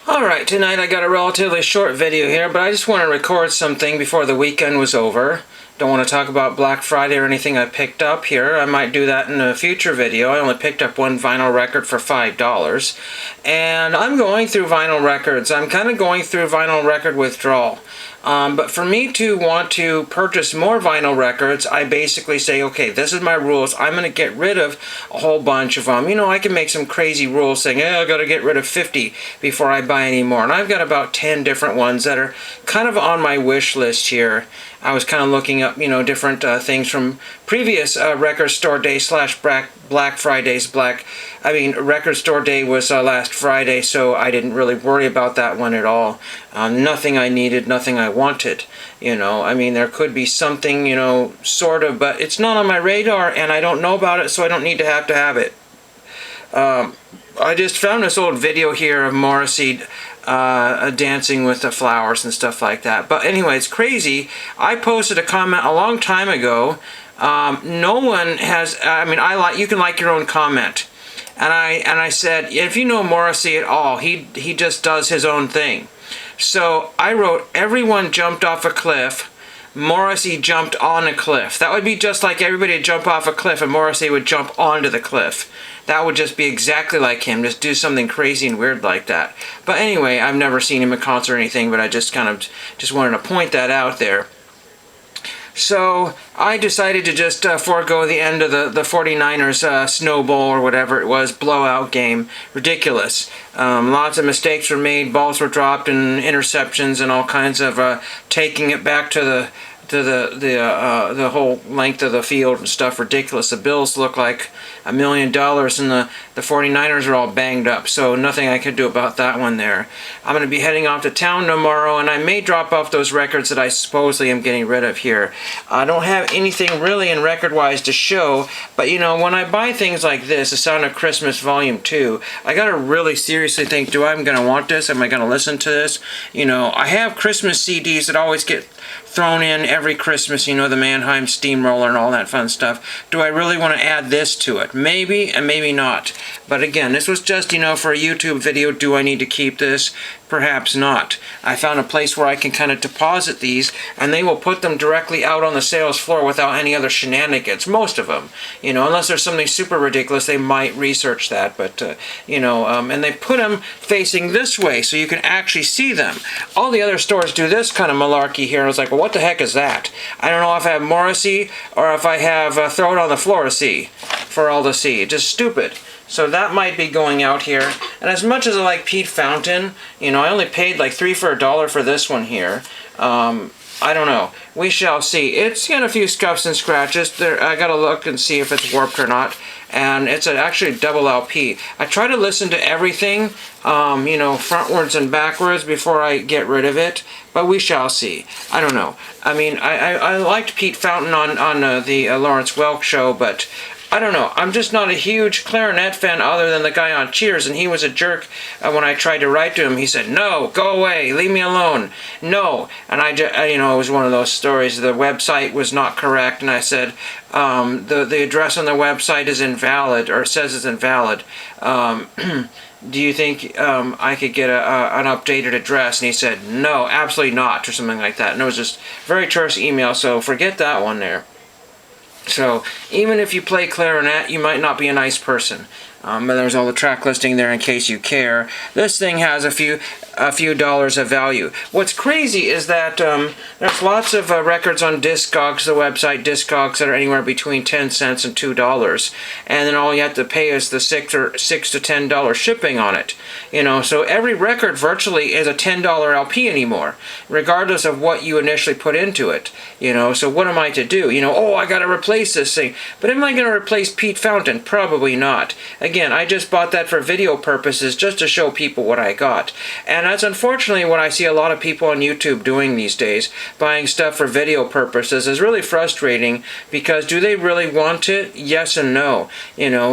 Alright, tonight I got a relatively short video here, but I just want to record something before the weekend was over. Don't want to talk about Black Friday or anything I picked up here. I might do that in a future video. I only picked up one vinyl record for $5. And I'm going through vinyl records. I'm kind of going through vinyl record withdrawal. But for me to want to purchase more vinyl records, I basically say, okay, this is my rules. I'm going to get rid of a whole bunch of them. You know, I can make some crazy rules saying, I got to get rid of 50 before I buy any more. And I've got about 10 different ones that are kind of on my wish list here. I was kind of looking up, different things from previous record store day / Black Fridays. Record store day was last Friday, so I didn't really worry about that one at all. Nothing I needed, nothing I wanted. There could be something, sort of, but it's not on my radar, and I don't know about it, so I don't need to have it. I just found this old video here of Morrissey dancing with the flowers and stuff like that. But anyway, it's crazy. I posted a comment a long time ago. No one has. You can like your own comment, and I said, if you know Morrissey at all, he just does his own thing. So I wrote, everyone jumped off a cliff. Morrissey jumped on a cliff. That would be just like everybody would jump off a cliff and Morrissey would jump onto the cliff. That would just be exactly like him, just do something crazy and weird like that. But anyway, I've never seen him in concert or anything, but I just wanted to point that out there. So I decided to just forego the end of the 49ers snowball or whatever it was, blowout game. Ridiculous. Lots of mistakes were made, balls were dropped, and interceptions, and all kinds of taking it back to the whole length of the field and stuff. Ridiculous. The Bills look like $1 million, and the 49ers are all banged up, so nothing I could do about that one there. I'm going to be heading off to town tomorrow, and I may drop off those records that I supposedly am getting rid of here. I don't have anything really in record-wise to show, but when I buy things like this, The Sound of Christmas Volume 2, I got to really seriously think, I'm going to want this? Am I going to listen to this? I have Christmas CDs that always get thrown in every Christmas, the Mannheim Steamroller and all that fun stuff. Do I really want to add this to it? Maybe, and maybe not. But again, this was just, for a YouTube video. Do I need to keep this? Perhaps not. I found a place where I can kind of deposit these, and they will put them directly out on the sales floor without any other shenanigans. Most of them, unless there's something super ridiculous, they might research that. But and they put them facing this way so you can actually see them. All the other stores do this kind of malarkey here. I was like, well, what the heck is that? I don't know if I have Morrissey or if I have Throw It on the Floor for all to see. Just stupid. So that might be going out here. And as much as I like Pete Fountain, I only paid like $3 for $1 for this one here. I don't know. We shall see. It's got a few scuffs and scratches. I gotta look and see if it's warped or not. And it's actually double LP. I try to listen to everything, frontwards and backwards before I get rid of it. But we shall see. I don't know. I liked Pete Fountain on the Lawrence Welk show, but I don't know. I'm just not a huge clarinet fan other than the guy on Cheers, and he was a jerk when I tried to write to him. He said, no, go away, leave me alone, no. And it was one of those stories. The website was not correct, and I said, the address on the website is invalid, or says it's invalid. Do you think I could get an updated address? And he said, no, absolutely not, or something like that. And it was just very terse email, so forget that one there. So, even if you play clarinet, you might not be a nice person. But there's all the track listing there in case you care. This thing has a few dollars of value. What's crazy is that there's lots of records on Discogs, the website Discogs, that are anywhere between 10 cents and $2. And then all you have to pay is the $6 to $10 shipping on it. So every record virtually is a $10 LP anymore, regardless of what you initially put into it. So what am I to do? I got to replace this thing. But am I going to replace Pete Fountain? Probably not. Again, I just bought that for video purposes, just to show people what I got. And that's unfortunately what I see a lot of people on YouTube doing these days. Buying stuff for video purposes is really frustrating, because do they really want it? Yes and no.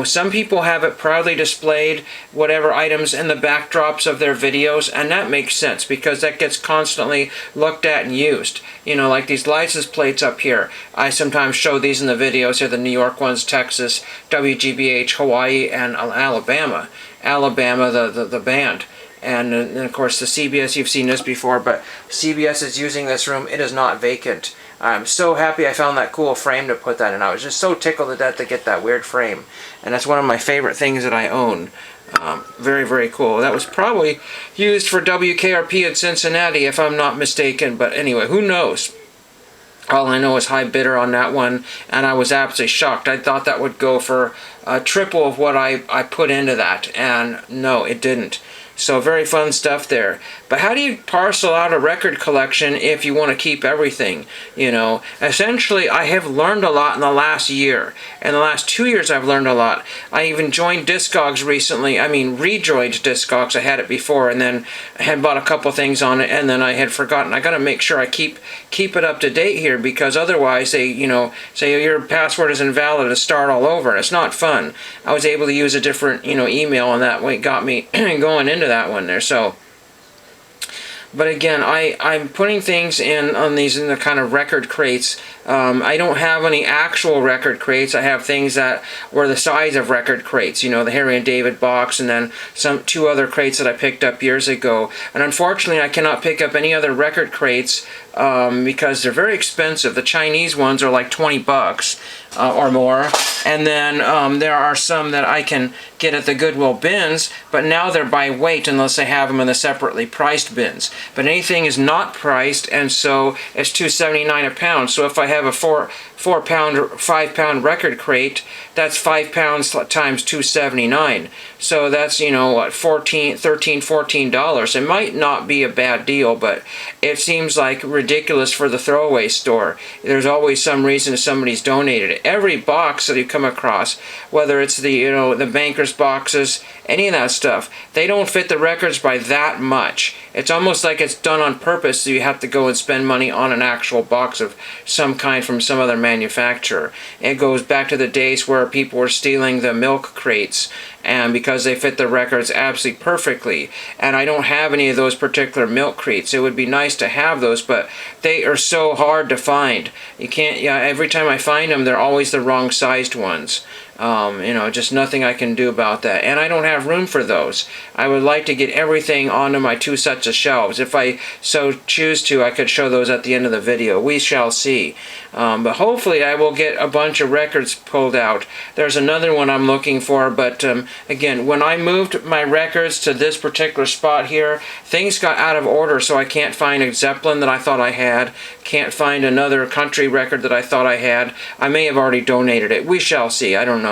Some people have it proudly displayed, whatever items in the backdrops of their videos, and that makes sense, because that gets constantly looked at and used. Like these license plates up here. I sometimes show these in the videos here, the New York ones, Texas, WGBH, Hawaii, and Alabama. The band. and of course the CBS, you've seen this before, but CBS is using this room. It is not vacant. I'm so happy I found that cool frame to put that in. I was just so tickled to death to get that weird frame, and that's one of my favorite things that I own. Very, very cool. That was probably used for WKRP in Cincinnati, if I'm not mistaken, but anyway, who knows? All I know is high bidder on that one, and I was absolutely shocked. I thought that would go for triple of what I put into that, and no, it didn't. So very fun stuff there. But how do you parcel out a record collection if you want to keep everything? You know, essentially I have learned a lot in the last year. In the last 2 years I've learned a lot. I even joined Discogs recently. I mean, rejoined Discogs. I had it before, and then I had bought a couple things on it, and then I had forgotten. I got to make sure I keep it up to date here, because otherwise they, you know, say your password is invalid to start all over, and it's not fun. I was able to use a different, you know, email, and that way got me going into that one there. So, but again, I'm putting things in on these in the kind of record crates. I don't have any actual record crates. I have things that were the size of record crates, you know, the Harry and David box, and then two other crates that I picked up years ago. And unfortunately, I cannot pick up any other record crates because they're very expensive. The Chinese ones are like 20 bucks or more. And then there are some that I can get at the Goodwill bins, but now they're by weight unless they have them in the separately priced bins. But anything is not priced, and so it's $2.79 a pound. So if I have a 4-pound or 5-pound record crate, that's 5 pounds times $2.79. So that's, you know, what, $14. It might not be a bad deal, but it seems like ridiculous for the throwaway store. There's always some reason somebody's donated it. Every box that you come across, whether it's the, you know, the banker's boxes, any of that stuff, they don't fit the records by that much. It's almost like it's done on purpose, so you have to go and spend money on an actual box of some kind from some other manufacturer. It goes back to the days where people were stealing the milk crates, and because they fit the records absolutely perfectly. And I don't have any of those particular milk crates. It would be nice to have those, but they are so hard to find. You can't, yeah, every time I find them, they're always the wrong sized ones. You know, just nothing I can do about that. And I don't have room for those. I would like to get everything onto my 2 sets of shelves. If I so choose to, I could show those at the end of the video. We shall see. But hopefully I will get a bunch of records pulled out. There's another one I'm looking for, but again, when I moved my records to this particular spot here, things got out of order, so I can't find a Zeppelin that I thought I had, can't find another country record that I thought I had. I may have already donated it. We shall see. I don't know.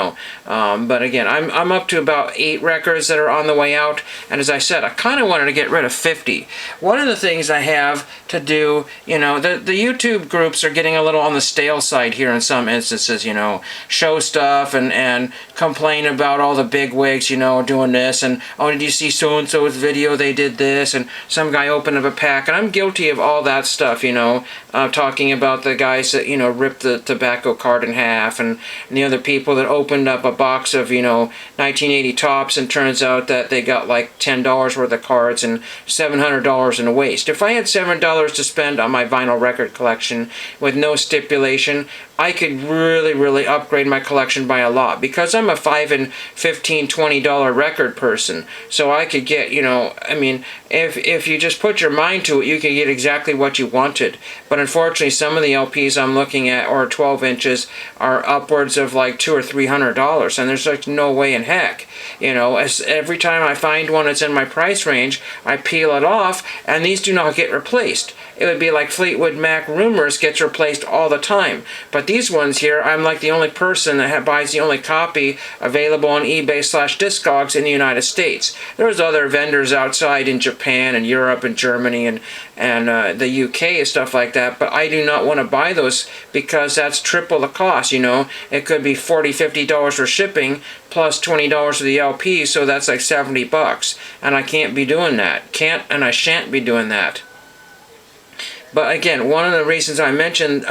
But again, I'm up to about 8 records that are on the way out, and as I said, I kind of wanted to get rid of 50. One of the things I have to do, you know, the YouTube groups are getting a little on the stale side here in some instances, you know, show stuff and complain about all the big wigs, you know, doing this, and oh, did you see so-and-so's video, they did this, and some guy opened up a pack, and I'm guilty of all that stuff, you know, talking about the guys that, you know, ripped the tobacco card in half, and the other people that opened up a box of, you know, 1980 tops, and turns out that they got like $10 worth of cards and $700 in a waste. If I had $7 to spend on my vinyl record collection with no stipulation, I could really upgrade my collection by a lot, because I'm a $5 and $15, $20 record person. So I could get, you know, I mean, if you just put your mind to it, you could get exactly what you wanted. But unfortunately, some of the LPs I'm looking at, or 12 inches, are upwards of like $200 or $300, and there's like no way in heck. You know, every time I find one that's in my price range, I peel it off, and these do not get replaced. It would be like Fleetwood Mac Rumors gets replaced all the time. But these ones here, I'm like the only person that buys the only copy available on eBay/Discogs in the United States. There's other vendors outside in Japan and Europe and Germany and the UK and stuff like that, but I do not want to buy those because that's triple the cost, you know. It could be $40, $50 for shipping plus $20 for the LP, so that's like 70 bucks. And I can't be doing that. Can't and I shan't be doing that. But again, one of the reasons I mentioned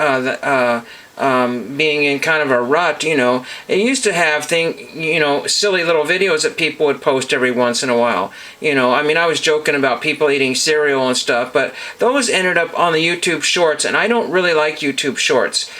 being in kind of a rut, it used to have silly little videos that people would post every once in a while. I mean, I was joking about people eating cereal and stuff, but those ended up on the YouTube Shorts, and I don't really like YouTube Shorts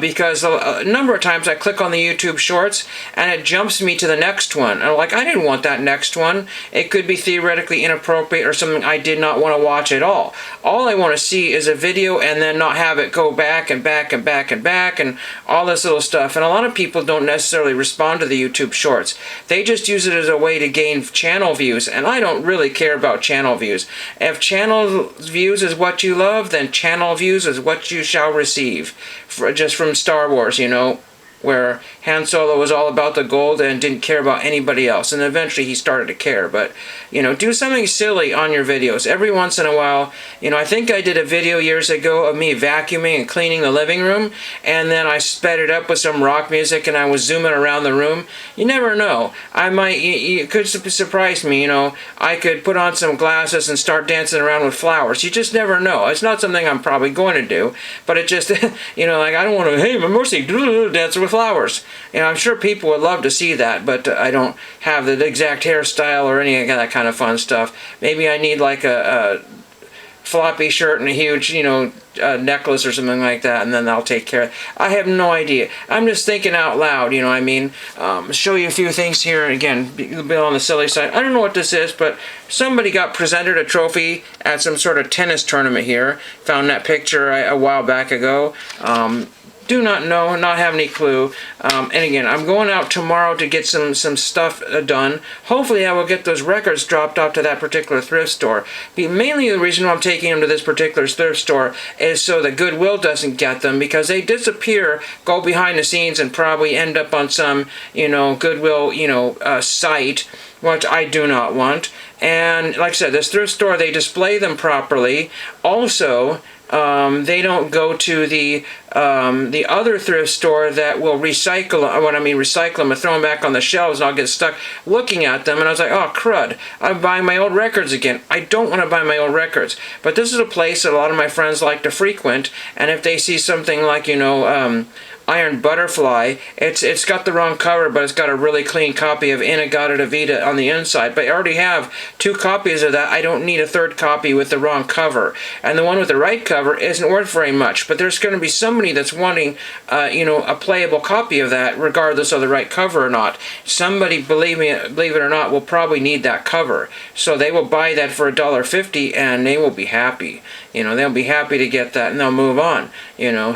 because a number of times I click on the YouTube Shorts and it jumps me to the next one. And I'm like, I didn't want that next one. It could be theoretically inappropriate or something I did not want to watch at all. All I want to see is a video and then not have it go back and back and back and back and all this little stuff. And a lot of people don't necessarily respond to the YouTube Shorts. They just use it as a way to gain channel views, and I don't really care about channel views. If channel views is what you love, then channel views is what you shall receive. Just from Star Wars, where Han Solo was all about the gold and didn't care about anybody else. And eventually he started to care. But, do something silly on your videos. Every once in a while, I think I did a video years ago of me vacuuming and cleaning the living room. And then I sped it up with some rock music and I was zooming around the room. You never know. It could surprise me, I could put on some glasses and start dancing around with flowers. You just never know. It's not something I'm probably going to do. But it just, like I don't want to, hey, Mercy, dance with flowers. I'm sure people would love to see that, but I don't have the exact hairstyle or any of that kind of fun stuff. Maybe I need like a floppy shirt and a huge, necklace or something like that, and then I'll take care of it. I have no idea. I'm just thinking out loud, show you a few things here. Again, a bit on the silly side. I don't know what this is, but somebody got presented a trophy at some sort of tennis tournament here. Found that picture a while back ago. Do not know, not have any clue. And again, I'm going out tomorrow to get some stuff done. Hopefully I will get those records dropped off to that particular thrift store. Mainly the reason why I'm taking them to this particular thrift store is so that Goodwill doesn't get them, because they disappear, go behind the scenes, and probably end up on some, Goodwill, site, which I do not want. And like I said, this thrift store, they display them properly. Also, they don't go to the other thrift store that will recycle them and throw them back on the shelves, and I'll get stuck looking at them. And I was like, oh crud, I'm buying my old records again. I don't want to buy my old records. But this is a place that a lot of my friends like to frequent, and if they see something like, Iron Butterfly, it's got the wrong cover, but it's got a really clean copy of In-A-Gadda-Da-Vida on the inside. But I already have 2 copies of that. I don't need a 3rd copy with the wrong cover. And the one with the right cover isn't worth very much. But there's going to be somebody that's wanting, a playable copy of that, regardless of the right cover or not. Somebody, believe it or not, will probably need that cover. So they will buy that for $1.50, and they will be happy. They'll be happy to get that, and they'll move on.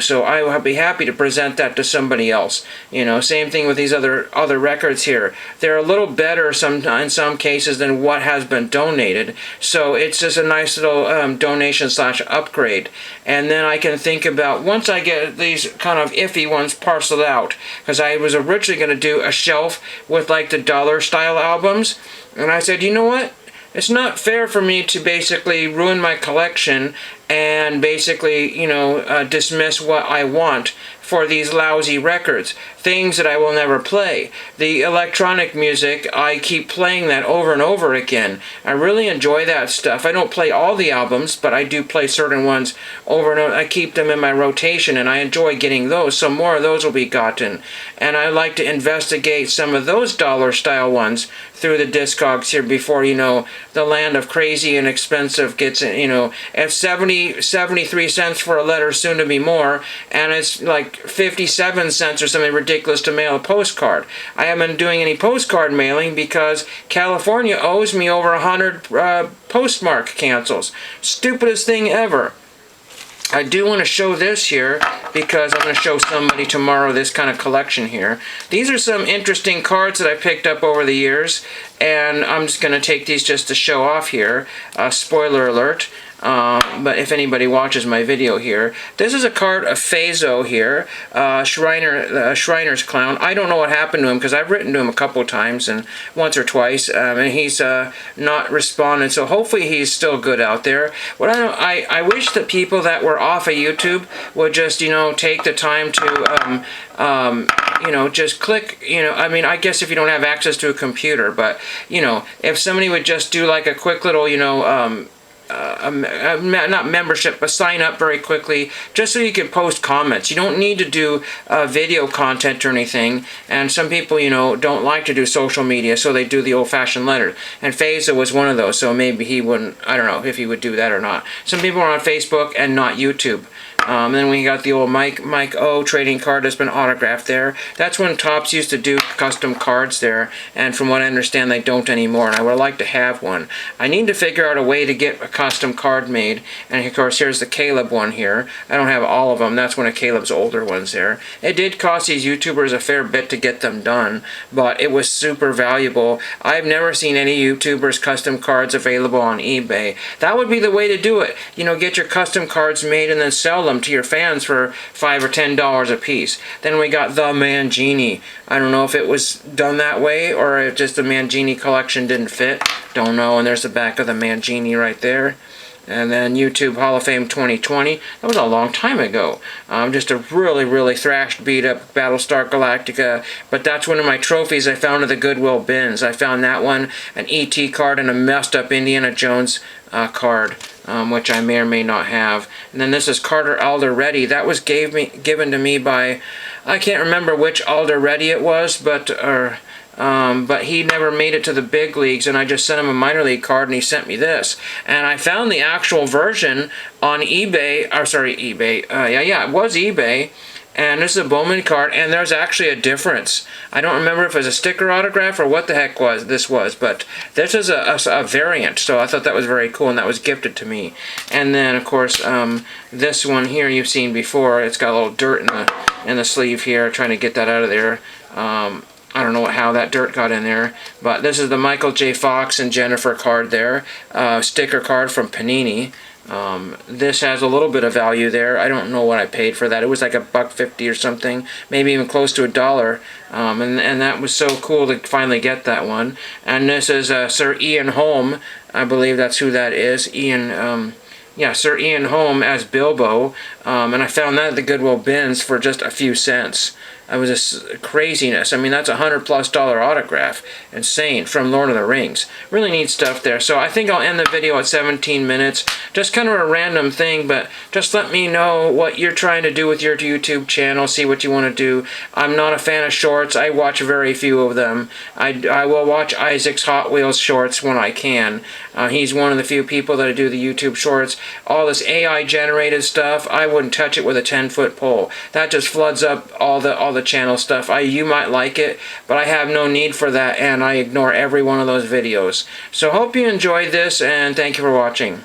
So I will be happy to present that to somebody else. Same thing with these other records here. They're a little better in some cases than what has been donated. So it's just a nice little donation/upgrade. And then I can think about, once I get these kind of iffy ones parceled out, because I was originally going to do a shelf with like the dollar style albums, and I said, you know what? It's not fair for me to basically ruin my collection and basically, dismiss what I want for these lousy records, things that I will never play. The electronic music, I keep playing that over and over again. I really enjoy that stuff. I don't play all the albums, but I do play certain ones over and over. I keep them in my rotation, and I enjoy getting those, so more of those will be gotten. And I like to investigate some of those dollar-style ones through the Discogs here before, the land of crazy and expensive gets, at 73 cents for a letter, soon to be more, and it's like 57 cents or something ridiculous to mail a postcard. I haven't been doing any postcard mailing because California owes me over 100 postmark cancels. Stupidest thing ever. I do want to show this here because I'm going to show somebody tomorrow this kind of collection here. These are some interesting cards that I picked up over the years, and I'm just going to take these just to show off here. Spoiler alert. But if anybody watches my video here, this is a card of Fazo here, Shriner's Clown. I don't know what happened to him because I've written to him a couple of times, and once or twice, and he's not responded. So hopefully he's still good out there. What I wish that people that were off of YouTube would just take the time to just click, I guess if you don't have access to a computer, but, if somebody would just do like a quick little, not membership, but sign up very quickly, just so you can post comments. You don't need to do video content or anything, and some people, you know, don't like to do social media, so they do the old-fashioned letter. And Feza was one of those, so maybe he wouldn't, I don't know if he would do that or not. Some people are on Facebook and not YouTube. Then we got the old Mike O trading card that's been autographed there. That's when Topps used to do custom cards there, and from what I understand, they don't anymore, and I would like to have one. I need to figure out a way to get a custom card made, and of course, here's the Caleb one here. I don't have all of them. That's one of Caleb's older ones there. It did cost these YouTubers a fair bit to get them done, but it was super valuable. I've never seen any YouTubers' custom cards available on eBay. That would be the way to do it. You know, get your custom cards made and then sell them to your fans for $5 or $10 a piece. Then we got the Mangini. I don't know if it was done that way or if just the Mangini collection didn't fit. Don't know. And there's the back of the Mangini right there. And then YouTube Hall of Fame 2020. That was a long time ago. Just a really, really thrashed, beat up Battlestar Galactica. But that's one of my trophies I found at the Goodwill bins. I found that one, an E.T. card, and a messed up Indiana Jones card, which I may or may not have. And then this is Carter Alderete. That was given to me by, I can't remember which Alderete it was, but he never made it to the big leagues, and I just sent him a minor league card, and he sent me this. And I found the actual version on eBay, or sorry, eBay, it was eBay, and this is a Bowman card, and there's actually a difference. I don't remember if it was a sticker autograph or what the heck this was, but this is a variant, so I thought that was very cool, and that was gifted to me. And then, of course, this one here you've seen before. It's got a little dirt in the sleeve here, trying to get that out of there. I don't know how that dirt got in there, but this is the Michael J. Fox and Jennifer card there, sticker card from Panini. This has a little bit of value there. I don't know what I paid for that. It was like $1.50 or something, maybe even close to $1. And that was so cool to finally get that one. And this is Sir Ian Holm. I believe that's who that is. Sir Ian Holm as Bilbo. And I found that at the Goodwill bins for just a few cents. It was just craziness. I mean, that's $100+ autograph. Insane. From Lord of the Rings. Really neat stuff there. So I think I'll end the video at 17 minutes. Just kind of a random thing, but just let me know what you're trying to do with your YouTube channel. See what you want to do. I'm not a fan of shorts. I watch very few of them. I will watch Isaac's Hot Wheels shorts when I can. He's one of the few people that do the YouTube shorts. All this AI generated stuff, I wouldn't touch it with a 10-foot pole. That just floods up all the channel stuff. You might like it, but I have no need for that, and I ignore every one of those videos. So hope you enjoyed this, and thank you for watching.